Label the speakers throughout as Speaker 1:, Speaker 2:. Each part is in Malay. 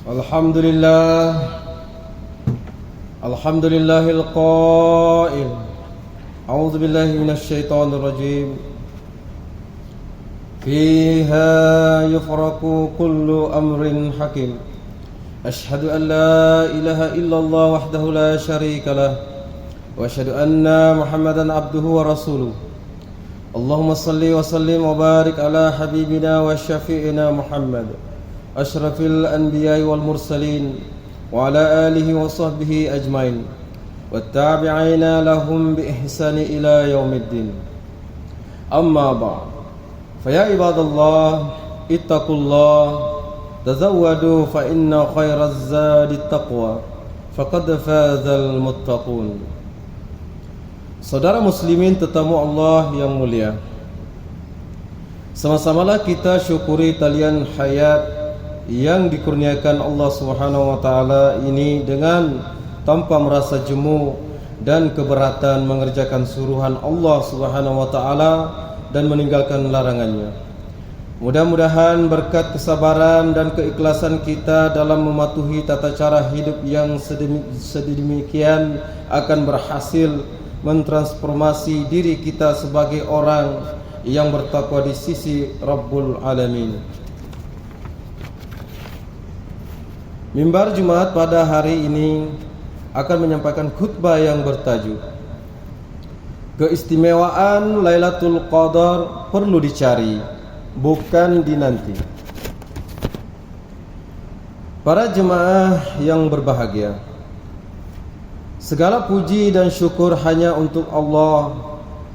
Speaker 1: Alhamdulillah, Alhamdulillahil qail. A'udzu billahi minasy syaithanir rajim. Fiha yufraqu kullu amrin hakim. Asyhadu an la ilaha illallah wahdahu la syarika lah, wa asyhadu anna Muhammadan abduhu wa rasuluh. Allahumma salli wa sallim wa barik ala habibina wa syafi'ina Muhammad asyrafil anbiya'i wal mursalin wa ala alihi wa sahbihi ajmain wattabi'ina lahum bi ihsani ila yaumiddin. Amma ba'd, faya ibadallah ittaqullah tazawwadu fa inna khairaz zadi taqwa faqad fazal muttaqun. Saudara muslimin tetamu Allah yang mulia, sama-samalah kita syukuri talian hayat yang dikurniakan Allah Subhanahu wa taala ini dengan tanpa merasa jemu dan keberatan mengerjakan suruhan Allah Subhanahu wa taala dan meninggalkan larangannya. Mudah-mudahan berkat kesabaran dan keikhlasan kita dalam mematuhi tata cara hidup yang sedemikian akan berhasil mentransformasi diri kita sebagai orang yang bertakwa di sisi Rabbul Alamin. Mimbar Jumat pada hari ini akan menyampaikan khutbah yang bertajuk Keistimewaan Lailatul Qadar perlu dicari, bukan dinanti. Para jemaah yang berbahagia, segala puji dan syukur hanya untuk Allah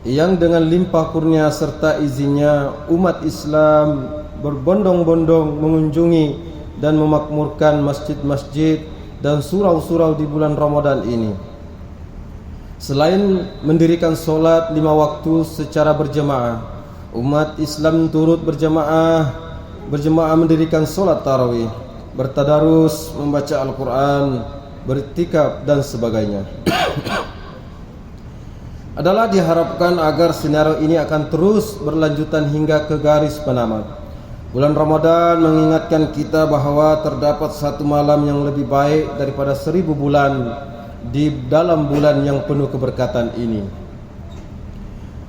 Speaker 1: yang dengan limpah kurnia serta izinnya umat Islam berbondong-bondong mengunjungi dan memakmurkan masjid-masjid dan surau-surau di bulan Ramadan ini. Selain mendirikan solat 5 waktu secara berjemaah, umat Islam turut berjemaah mendirikan solat tarawih, bertadarus, membaca Al-Quran, beriktikaf dan sebagainya. Adalah diharapkan agar sinario ini akan terus berlanjutan hingga ke garis penamat. Bulan Ramadan mengingatkan kita bahwa terdapat satu malam yang lebih baik daripada 1000 bulan di dalam bulan yang penuh keberkatan ini.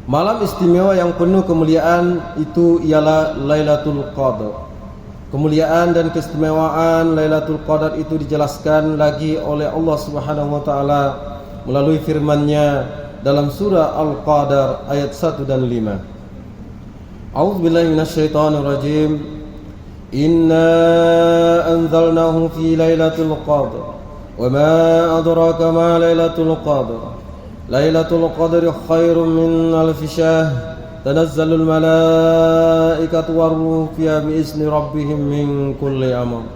Speaker 1: Malam istimewa yang penuh kemuliaan itu ialah Lailatul Qadar. Kemuliaan dan keistimewaan Lailatul Qadar itu dijelaskan lagi oleh Allah Subhanahu wa taala melalui firman-Nya dalam surah Al-Qadar ayat 1 dan 5. A'udzu billahi minasyaitonir rajim. Inna anzalnahu fi lailatul qadr. Wa ma adraka ma lailatul qadr. Lailatul qadri khairum min alf syahr. Tanazzalul malaikatu war-ruhu fiha bi izni rabbihim min kulli amr.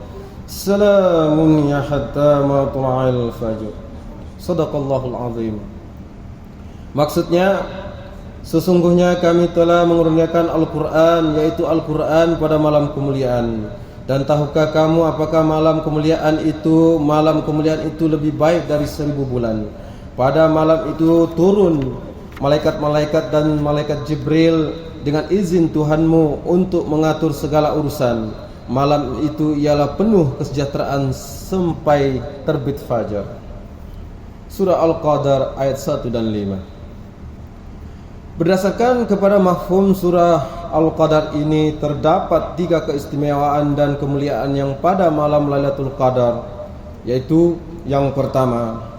Speaker 1: Salamun ya hatta matla'il fajr. Shadaqallahul azim. Maksudnya, sesungguhnya kami telah mengurniakan Al-Quran, yaitu Al-Quran pada malam kemuliaan. Dan tahukah kamu apakah malam kemuliaan itu lebih baik dari 1000 bulan. Pada malam itu turun malaikat-malaikat dan malaikat Jibril dengan izin Tuhanmu untuk mengatur segala urusan. Malam itu ialah penuh kesejahteraan sampai terbit fajar. Surah Al-Qadar ayat 1 dan 5. Berdasarkan kepada mafhum surah Al-Qadar ini, terdapat 3 keistimewaan dan kemuliaan yang pada malam Lailatul Qadar, yaitu yang pertama,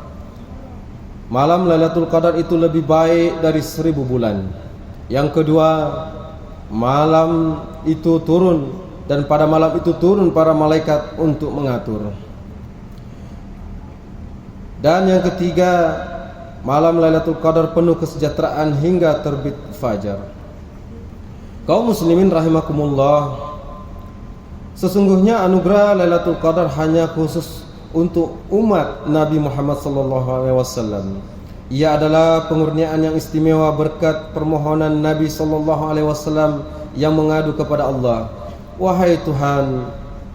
Speaker 1: malam Lailatul Qadar itu lebih baik dari 1000 bulan. Yang kedua, malam itu turun, dan pada malam itu turun para malaikat untuk mengatur. Dan yang ketiga, malam Lailatul Qadar penuh kesejahteraan hingga terbit fajar. Kaum muslimin rahimakumullah, sesungguhnya anugerah Lailatul Qadar hanya khusus untuk umat Nabi Muhammad SAW. Ia adalah pengurniaan yang istimewa berkat permohonan Nabi SAW yang mengadu kepada Allah. Wahai Tuhan,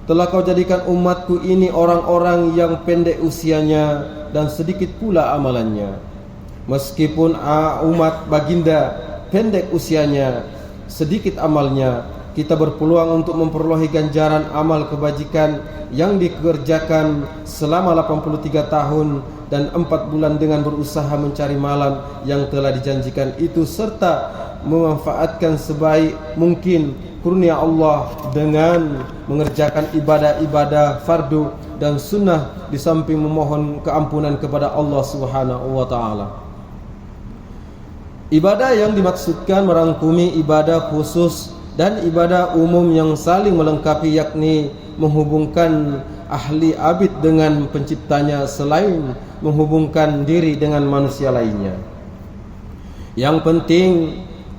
Speaker 1: telah Kau jadikan umatku ini orang-orang yang pendek usianya dan sedikit pula amalannya. Meskipun umat baginda pendek usianya, sedikit amalnya, kita berpeluang untuk memperoleh ganjaran amal kebajikan yang dikerjakan selama 83 tahun dan 4 bulan dengan berusaha mencari malam yang telah dijanjikan itu, serta memanfaatkan sebaik mungkin kurnia Allah dengan mengerjakan ibadah-ibadah fardu dan sunnah di samping memohon keampunan kepada Allah Subhanahu wa taala. Ibadah yang dimaksudkan merangkumi ibadah khusus dan ibadah umum yang saling melengkapi, yakni menghubungkan ahli abid dengan penciptanya selain menghubungkan diri dengan manusia lainnya. Yang penting,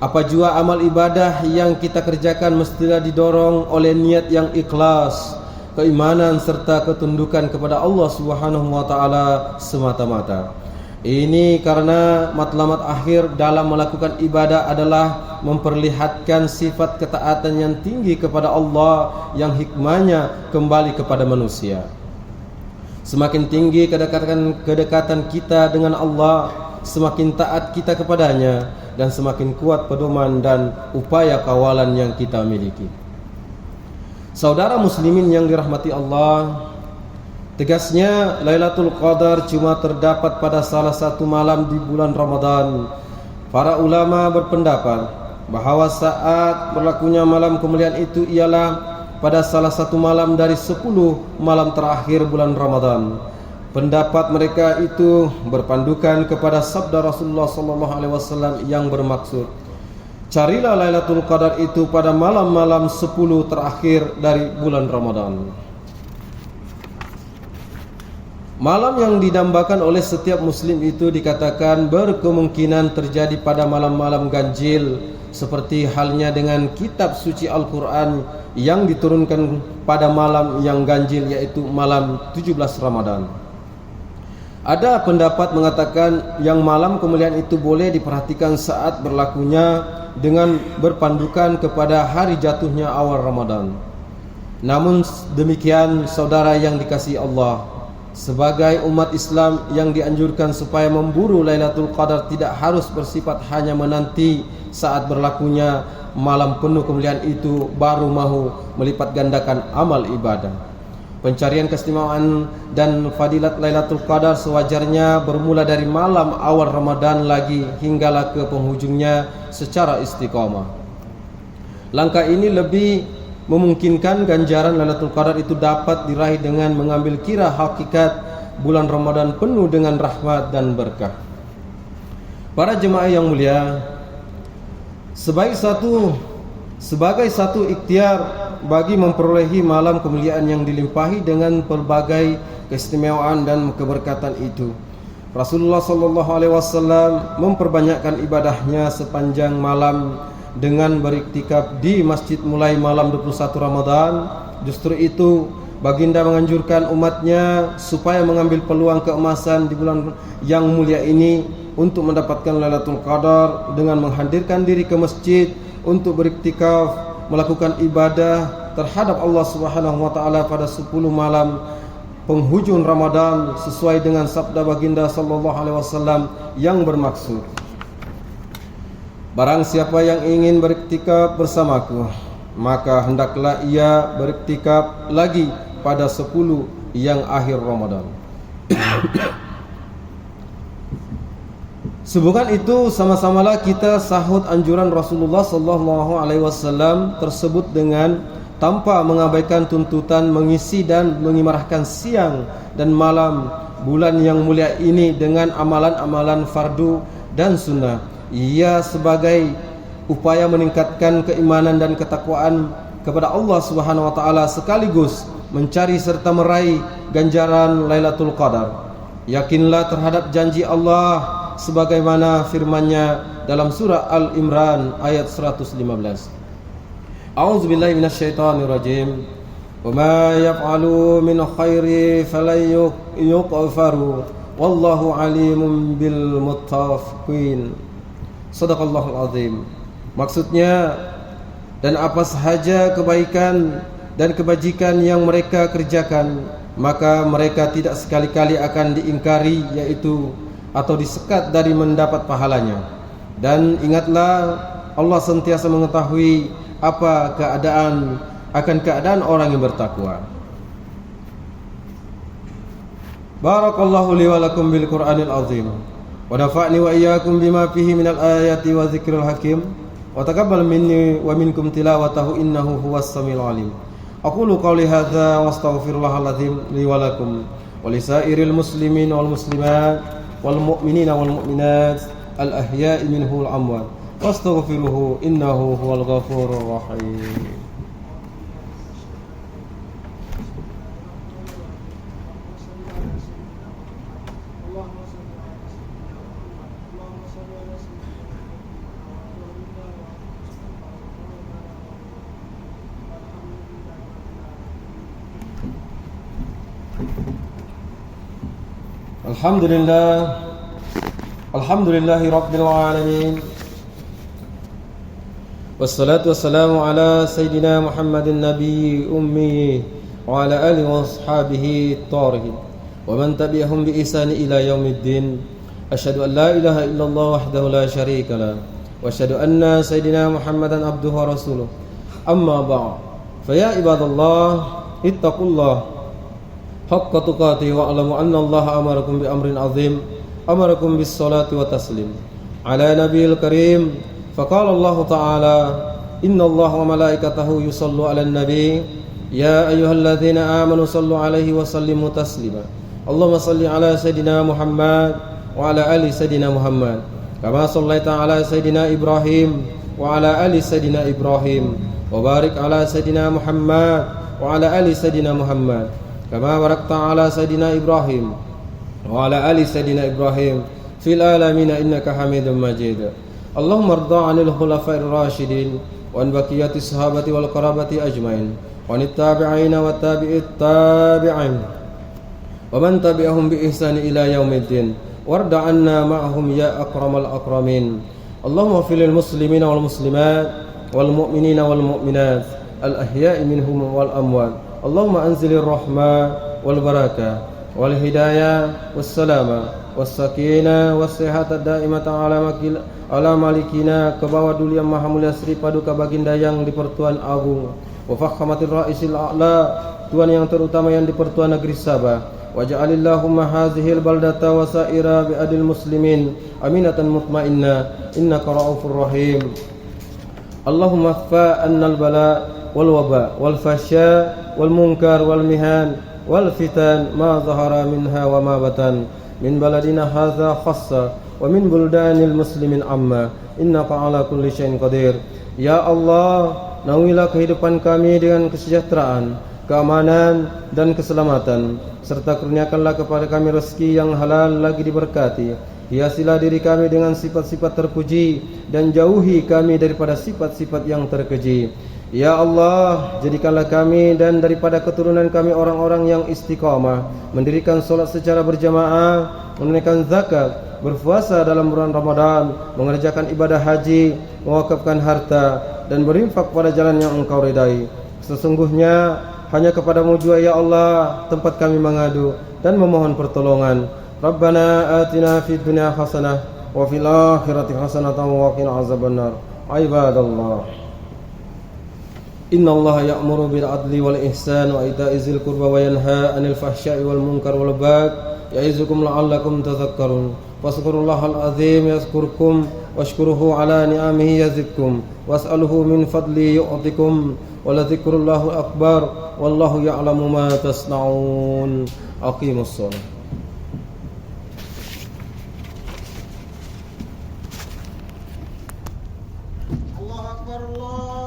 Speaker 1: apa jua amal ibadah yang kita kerjakan mestilah didorong oleh niat yang ikhlas, keimanan serta ketundukan kepada Allah Subhanahu wa taala semata-mata. Ini karena matlamat akhir dalam melakukan ibadah adalah memperlihatkan sifat ketaatan yang tinggi kepada Allah yang hikmahnya kembali kepada manusia. Semakin tinggi kedekatan kita dengan Allah, semakin taat kita kepadanya, dan semakin kuat pedoman dan upaya kawalan yang kita miliki. Saudara muslimin yang dirahmati Allah, tegasnya Lailatul Qadar cuma terdapat pada salah satu malam di bulan Ramadan. Para ulama berpendapat bahawa saat berlakunya malam kemuliaan itu ialah pada salah satu malam dari 10 malam terakhir bulan Ramadan. Pendapat mereka itu berpandukan kepada sabda Rasulullah SAW yang bermaksud, carilah Lailatul Qadar itu pada malam-malam 10 terakhir dari bulan Ramadan. Malam yang didambakan oleh setiap muslim itu dikatakan berkemungkinan terjadi pada malam-malam ganjil, seperti halnya dengan kitab suci Al-Quran yang diturunkan pada malam yang ganjil, yaitu malam 17 Ramadan. Ada pendapat mengatakan yang malam kemuliaan itu boleh diperhatikan saat berlakunya dengan berpandukan kepada hari jatuhnya awal Ramadan. Namun demikian, saudara yang dikasihi Allah, sebagai umat Islam yang dianjurkan supaya memburu Lailatul Qadar tidak harus bersifat hanya menanti saat berlakunya malam penuh kemuliaan itu baru mahu melipat gandakan amal ibadah. Pencarian keistimewaan dan fadilat Lailatul Qadar sewajarnya bermula dari malam awal Ramadan lagi hinggalah ke penghujungnya secara istiqamah. Langkah ini lebih memungkinkan ganjaran Lailatul Qadar itu dapat diraih dengan mengambil kira hakikat bulan Ramadan penuh dengan rahmat dan berkah. Para jemaah yang mulia, sebagai satu ikhtiar bagi memperolehi malam kemuliaan yang dilimpahi dengan pelbagai keistimewaan dan keberkatan itu, Rasulullah SAW memperbanyakkan ibadahnya sepanjang malam dengan beriktikaf di masjid mulai malam 21 Ramadan. Justru itu, baginda menganjurkan umatnya supaya mengambil peluang keemasan di bulan yang mulia ini untuk mendapatkan Lailatul Qadar dengan menghadirkan diri ke masjid untuk beriktikaf, melakukan ibadah terhadap Allah Subhanahu wa taala pada 10 malam penghujung Ramadan sesuai dengan sabda baginda sallallahu alaihi wasallam yang bermaksud, barang siapa yang ingin beriktikaf bersamaku, maka hendaklah ia beriktikaf lagi pada 10 yang akhir Ramadan. Sebutkan itu, sama-samalah kita sahut anjuran Rasulullah sallallahu alaihi wasallam tersebut dengan tanpa mengabaikan tuntutan mengisi dan mengimarahkan siang dan malam bulan yang mulia ini dengan amalan-amalan fardu dan sunnah. Ia sebagai upaya meningkatkan keimanan dan ketakwaan kepada Allah Subhanahu wa taala sekaligus mencari serta meraih ganjaran Lailatul Qadar. Yakinlah terhadap janji Allah sebagaimana firman-Nya dalam surah Al-Imran ayat 115. A'udzubillahi minasyaitonirrajim. Wa ma yaf'alu min khairi falan yughfaru wallahu alimun bil muttaqin. Shadaqallahul azim. Maksudnya, dan apa sahaja kebaikan dan kebajikan yang mereka kerjakan, maka mereka tidak sekali-kali akan diingkari, yaitu atau disekat dari mendapat pahalanya. Dan ingatlah, Allah sentiasa mengetahui apa keadaan orang yang bertakwa. Barakallahu li wa lakum bil Qur'anil azim wa nafa'ni wa iyyakum bima fihi minal ayati wa dzikril hakim wa taqabbal minni wa minkum tilawatahu innahu huwas samiul alim. Aqulu qawli hadza wa astaghfirullahal azim li wa lakum wa lisairil muslimin wal muslimat wal mu'minina wal mu'minat al ahya'i minhum wal amwat wastaghfiruhu innahu huwal ghafurur rahim. Alhamdulillahi Rabbil Alamin. Wassalatu wassalamu ala Sayyidina Muhammadin Nabi Ummi wa ala alihi wa ashabihi at-tarihin wa man tabi'ahum bi ihsani ila yaumiddin. Asyhadu an la ilaha illallah wahdahu la syarika lah wa asyhadu anna Sayyidina Muhammadan abduhu wa rasuluh. Amma ba'd. Fa ya ibadallah ittaqullah haqqa tuqatih wa alamu anna Allah amarakum bi amrin azim amarakum bis salati wa taslim ala nabiyil karim. Faqala Allah ta'ala inna Allah wa malaikatahu yusallu ala nabi ya ayyuhalladzina amanu sallu alaihi wa sallimu taslima. Allahumma salli ala sayidina Muhammad wa ala ali sayidina Muhammad kama sallaita ala sayidina Ibrahim wa ala ali sayidina Ibrahim wa barik ala sayidina Muhammad wa ala ali sayidina Muhammad kama barakta ala sayidina Ibrahim wa ala ali sayidina Ibrahim fil alamin innaka Hamidum Majid. Allahumma arda 'anil khulafa'ir rasyidin wa an baqiyati sahabati wal qarabati ajmain wa anit tabi'ina wa tabi'it tabi'in wa man tabi'ahum bi ihsani ila yaumiddin warda 'anna ma'ahum ya akramal akramin. Allahumma fil muslimina wal muslimat wal mu'minina wal mu'minat al ahya'i minhum wal amwat. Allahumma anzilir rahmah wal barakah wal hidayah was salama was sakinah was sihhat daimatan ala malikina ke bawah duli yang maha mulia Sri Paduka Baginda yang di Pertuan Agung wa fakhamatir raisil a'la tuan yang terutama yang di Pertuan Negeri Sabah. Waj'alillahumma hazihil baldata wa sa'ira bi adil muslimin aminatan mutmainnah innaka raufur rahim. Allahumma fa'annal bala wal waba wal fasya wal munkar wal mihan wal fitan ma zahara minha wa ma batan min baladina hadza khassa wa min buldanil muslimin amma innaka ala kulli syai'in qadir. Ya Allah, naungilah kehidupan kami dengan kesejahteraan, keamanan dan keselamatan, serta kurniakanlah kepada kami rezeki yang halal lagi diberkati. Hiasilah diri kami dengan sifat-sifat terpuji dan jauhi kami daripada sifat-sifat yang terkeji. Ya Allah, jadikanlah kami dan daripada keturunan kami orang-orang yang istiqamah, mendirikan solat secara berjamaah, menunaikan zakat, berpuasa dalam bulan Ramadan, mengerjakan ibadah haji, mewakafkan harta dan berinfak pada jalan yang Engkau ridai. Sesungguhnya hanya kepadamu jua ya Allah tempat kami mengadu dan memohon pertolongan. Rabbana atina fid dunya hasanah wa fil akhirati hasanah wa qina azabannar. Ibadallah, innallaha ya'muru bil adli wal ihsan wa ita'i dzil qurba wa yanha 'anil fahsya'i wal munkar wal baghi ya'izukum la'allakum tadhakkarun. Fazkurullahal azim yazkurkum washkuruhu ala ni'amihi yazidkum was'aluhu min fadli yu'tikum wa la dzikrullahi akbar wallahu ya'lamu ma tasna'un. Aqimus shalah. Allahu akbar. Allah